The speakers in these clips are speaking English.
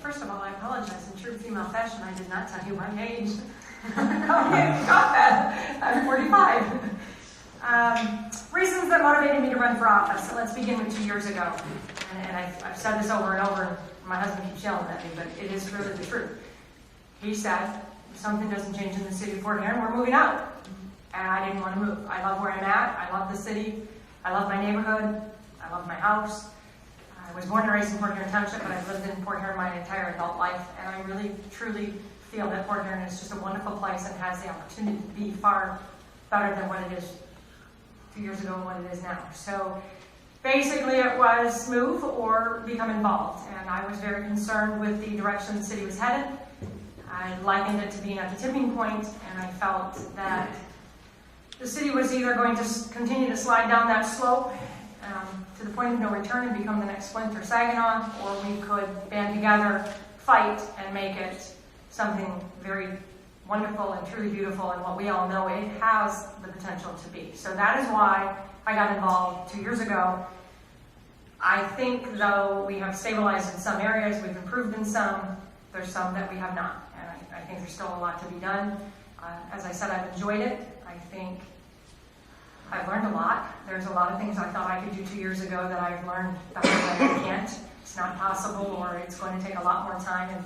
First of all, I apologize. In true female fashion, I did not tell you my age. Got that. I'm 45. Reasons that motivated me to run for office. So let's begin with 2 years ago. And I've said this over and over, and my husband keeps yelling at me, but it is really the truth. He said, if something doesn't change in the city of Port Huron, we're moving out. And I didn't want to move. I love where I'm at. I love the city. I love my neighborhood. I love my house. I was born and raised in Port Huron Township, but I've lived in Port Huron my entire adult life, and I really, truly feel that Port Huron is just a wonderful place and has the opportunity to be far better than what it is 2 years ago and what it is now. So basically it was move or become involved, and I was very concerned with the direction the city was headed. I likened it to being at the tipping point, and I felt that the city was either going to continue to slide down that slope to the point of no return and become the next Flint or Saginaw, or we could band together, fight, and make it something very wonderful and truly beautiful, and what we all know it has the potential to be. So that is why I got involved 2 years ago. I think, though, we have stabilized in some areas, we've improved in some, there's some that we have not, and I think there's still a lot to be done. As I said, I've enjoyed it. I think I've learned a lot. There's a lot of things I thought I could do 2 years ago that I've learned that I can't. It's not possible, or it's going to take a lot more time. And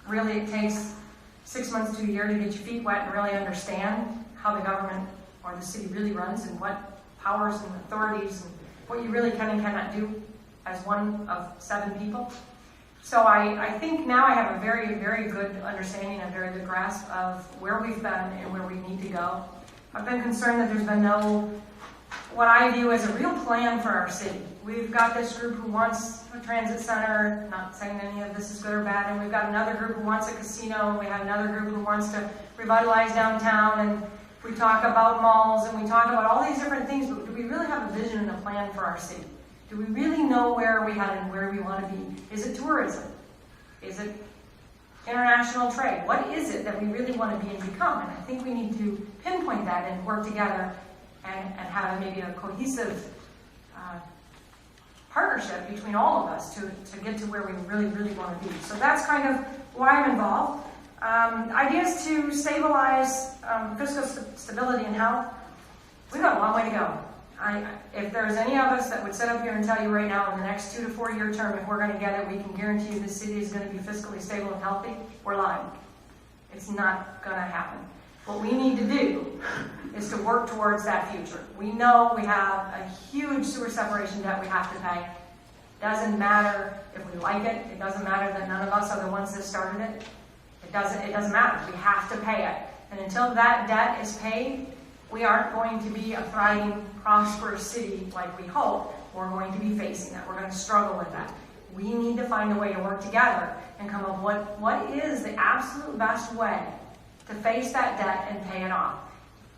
really, it takes 6 months to a year to get your feet wet and really understand how the government or the city really runs and what powers and authorities and what you really can and cannot do as one of 7 people. So I think now I have a very, very good understanding and a very good grasp of where we've been and where we need to go. I've been concerned that there's been no, what I view as a real plan for our city. We've got this group who wants a transit center, not saying any of this is good or bad, and we've got another group who wants a casino, and we have another group who wants to revitalize downtown, and we talk about malls, and we talk about all these different things, but do we really have a vision and a plan for our city? Do we really know where we headed and where we want to be? Is it tourism? Is it international trade? What is it that we really want to be and become? And I think we need to pinpoint that and work together and have maybe a cohesive partnership between all of us to get to where we really, really want to be. So that's kind of why I'm involved. Ideas to stabilize fiscal stability and health. We've got a long way to go. If there's any of us that would sit up here and tell you right now in the next 2 to 4 year term, if we're going to get it, we can guarantee you the city is going to be fiscally stable and healthy, we're lying. It's not going to happen. What we need to do is to work towards that future. We know we have a huge sewer separation debt we have to pay. Doesn't matter if we like it. It doesn't matter that none of us are the ones that started it. It doesn't matter. We have to pay it. And until that debt is paid, we aren't going to be a thriving, prosperous city like we hope. We're going to be facing that. We're going to struggle with that. We need to find a way to work together and come up with what is the absolute best way to face that debt and pay it off.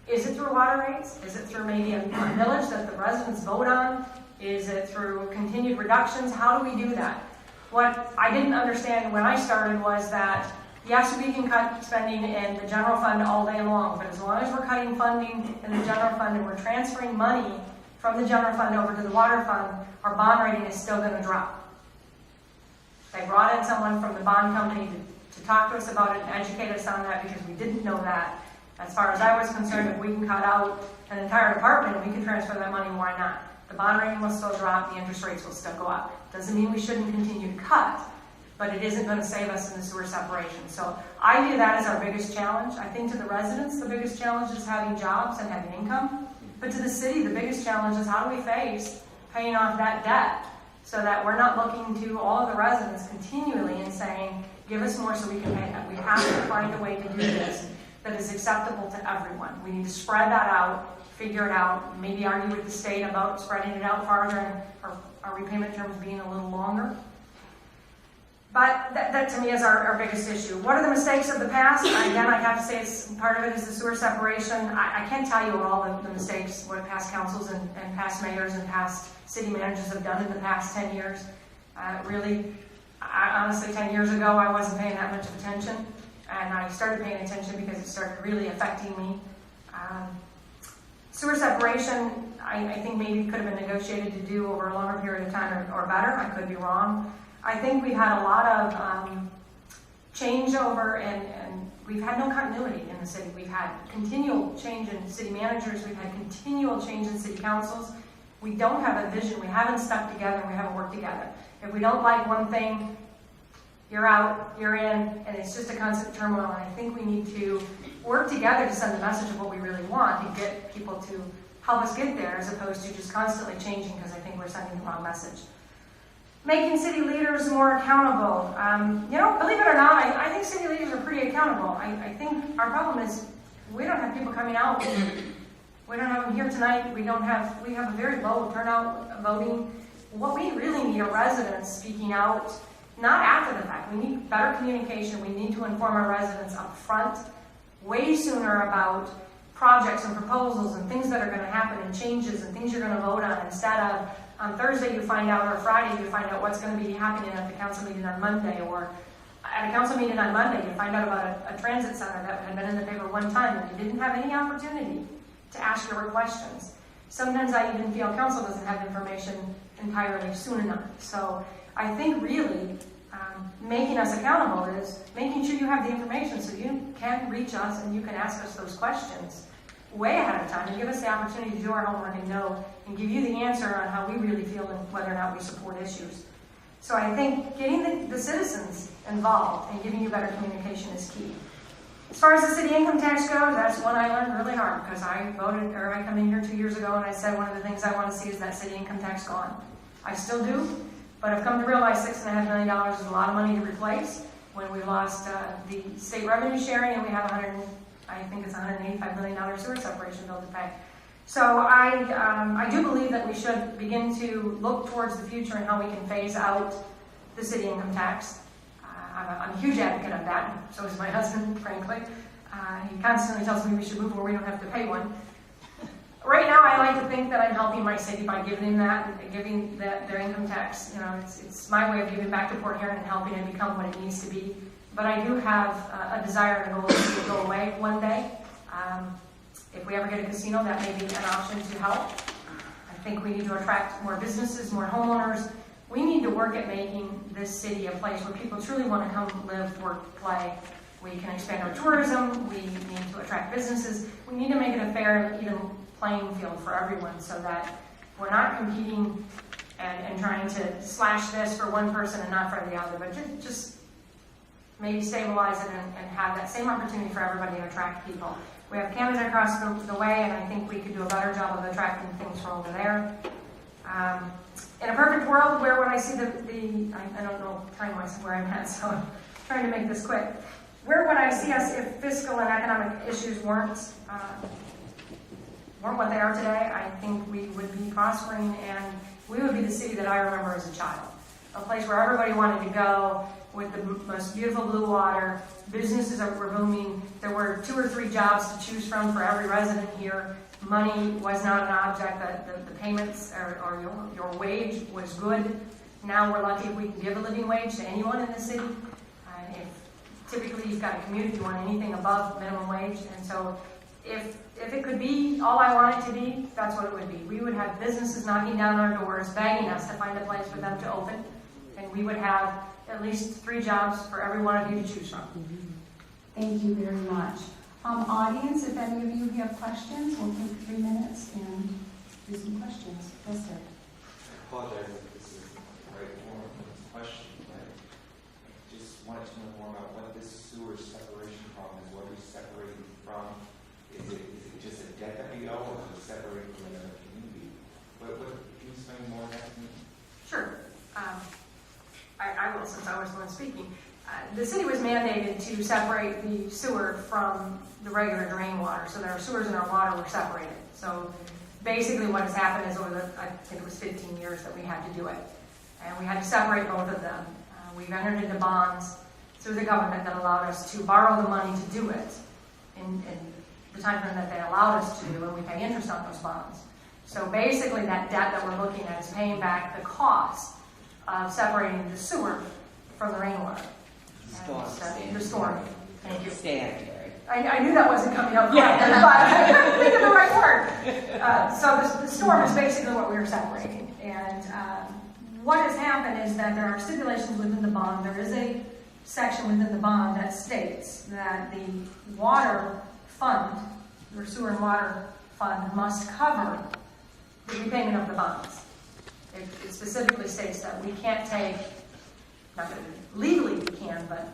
Is it through water rates? Is it through maybe a millage that the residents vote on? Is it through continued reductions? How do we do that? What I didn't understand when I started was that yes, we can cut spending in the general fund all day long, but as long as we're cutting funding in the general fund and we're transferring money from the general fund over to the water fund, our bond rating is still going to drop. They brought in someone from the bond company to talk to us about it and educate us on that because we didn't know that. As far as I was concerned, if we can cut out an entire department and we can transfer that money, why not? The bond rating will still drop, the interest rates will still go up. Doesn't mean we shouldn't continue to cut, but it isn't going to save us in the sewer separation. So I view that as our biggest challenge. I think to the residents, the biggest challenge is having jobs and having income. But to the city, the biggest challenge is how do we face paying off that debt so that we're not looking to all of the residents continually and saying, give us more so we can pay that. We have to find a way to do this that is acceptable to everyone. We need to spread that out, figure it out, maybe argue with the state about spreading it out farther and our repayment terms being a little longer. But that to me is our biggest issue. What are the mistakes of the past? Again, I have to say part of it is the sewer separation. I can't tell you all the mistakes what past councils and past mayors and past city managers have done in the past 10 years. Honestly, 10 years ago, I wasn't paying that much of attention. And I started paying attention because it started really affecting me. Sewer separation, I think maybe could have been negotiated to do over a longer period of time or better. I could be wrong. I think we've had a lot of changeover, and we've had no continuity in the city. We've had continual change in city managers. We've had continual change in city councils. We don't have a vision. We haven't stuck together. We haven't worked together. If we don't like one thing, you're out, you're in, and it's just a constant turmoil. And I think we need to work together to send the message of what we really want and get people to help us get there, as opposed to just constantly changing, because I think we're sending the wrong message. Making city leaders more accountable. Believe it or not, I think city leaders are pretty accountable. I think our problem is we don't have people coming out. We don't have them here tonight. We have a very low turnout voting. What we really need are residents speaking out, not after the fact. We need better communication. We need to inform our residents up front, way sooner, about projects and proposals and things that are going to happen and changes and things you're going to vote on, instead of on Thursday you find out, or Friday you find out what's going to be happening at the council meeting on Monday, or at a council meeting on Monday you find out about a transit center that had been in the paper one time and you didn't have any opportunity to ask your questions. Sometimes I even feel council doesn't have information entirely soon enough. So I think really making us accountable is making sure you have the information so you can reach us and you can ask us those questions way ahead of time and give us the opportunity to do our homework and know and give you the answer on how we really feel and whether or not we support issues. So I think getting the citizens involved and giving you better communication is key. As far as the city income tax goes, that's one I learned really hard, because I come in here 2 years ago and I said one of the things I want to see is that city income tax gone. I still do, but I've come to realize $6.5 million is a lot of money to replace when we lost the state revenue sharing and we have $185 million sewer separation bill to pay. So I do believe that we should begin to look towards the future and how we can phase out the city income tax. I'm a huge advocate of that, and so is my husband, frankly. He constantly tells me we should move where we don't have to pay one. Right now, I like to think that I'm helping my city by giving them that, and giving their income tax. It's my way of giving back to Port Huron and helping it become what it needs to be. But I do have a desire and a goal to see it go away one day. If we ever get a casino, that may be an option to help. I think we need to attract more businesses, more homeowners. We need to work at making this city a place where people truly want to come live, work, play. We can expand our tourism. We need to attract businesses. We need to make it a fair, even playing field for everyone, so that we're not competing and trying to slash this for one person and not for the other, but just maybe stabilize it and have that same opportunity for everybody to attract people. We have Canada across the way, and I think we could do a better job of attracting things from over there. In a perfect world, where would I see I don't know time-wise where I'm at, so I'm trying to make this quick. Where would I see us if fiscal and economic issues weren't what they are today? I think we would be prospering, and we would be the city that I remember as a child. A place where everybody wanted to go, with the most beautiful blue water. Businesses were booming. There were 2 or 3 jobs to choose from for every resident here. Money was not an object. The payments or your wage was good. Now we're lucky if we can give a living wage to anyone in the city. Typically you've got to commute if you want anything above minimum wage. And so if it could be all I want it to be, that's what it would be. We would have businesses knocking down our doors, begging us to find a place for them to open. And we would have at least 3 jobs for every one of you to choose from. Thank you very much. Audience, if any of you have questions, we'll take 3 minutes and do some questions. Yes, sir. I apologize if this is the right form of this question, but I just wanted to know more about what this sewer separation problem is. What are we separating from? Is it just a debt that we owe, or is it separating from another community? Can you explain more of that to me? Sure. I will, since I was the one speaking. The city was mandated to separate the sewer from the regular drain water, so that our sewers and our water were separated. So basically what has happened is over I think it was 15 years that we had to do it. And we had to separate both of them. We've entered into bonds through the government that allowed us to borrow the money to do it in the time frame that they allowed us to do, and we pay interest on those bonds. So basically that debt that we're looking at is paying back the cost of separating the sewer from the rainwater. The storm. Thank you. I knew that wasn't coming out right, but I couldn't think of the right word. So the storm is basically what we were separating. And what has happened is that there are stipulations within the bond. There is a section within the bond that states that the water fund, the sewer and water fund, must cover the repayment of the bonds. It specifically states that we can't take, not that legally we can, but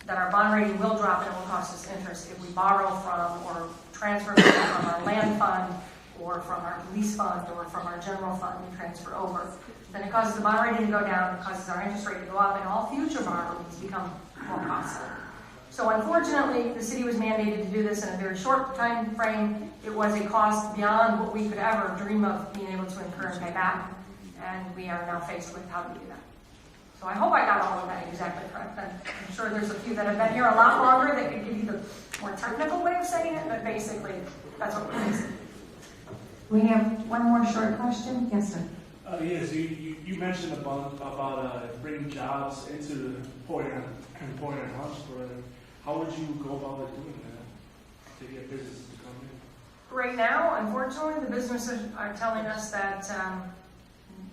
that our bond rating will drop and it will cost us interest if we borrow from or transfer money from our land fund or from our lease fund or from our general fund and transfer over. Then it causes the bond rating to go down, it causes our interest rate to go up, and all future borrowings become more costly. So unfortunately, the city was mandated to do this in a very short time frame. It was a cost beyond what we could ever dream of being able to incur and pay back, and we are now faced with how to do that. So I hope I got all of that exactly correct. I'm sure there's a few that have been here a lot longer that could give you the more technical way of saying it, but basically, that's what we're facing. We have one more short question. Yes, sir. Yes, you mentioned about bringing jobs into the Port Huron Hospital. How would you go about doing that to get businesses to come in? Right now, unfortunately, the businesses are telling us that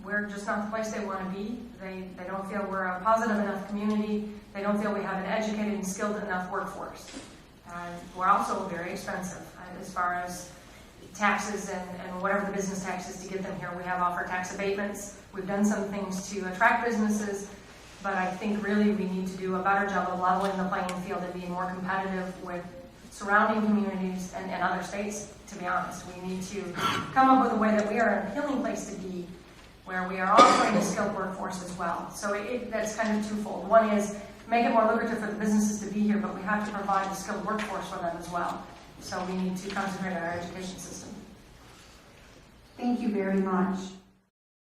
we're just not the place they want to be. They don't feel we're a positive enough community. They don't feel we have an educated and skilled enough workforce. We're also very expensive as far as taxes and whatever the business tax is to get them here. We have offered tax abatements. We've done some things to attract businesses, but I think really we need to do a better job of leveling the playing field and being more competitive with surrounding communities and other states, to be honest. We need to come up with a way that we are an appealing place to be, where we are offering a skilled workforce as well. So that's kind of twofold. One is make it more lucrative for the businesses to be here, but we have to provide a skilled workforce for them as well. So we need to concentrate on our education system. Thank you very much.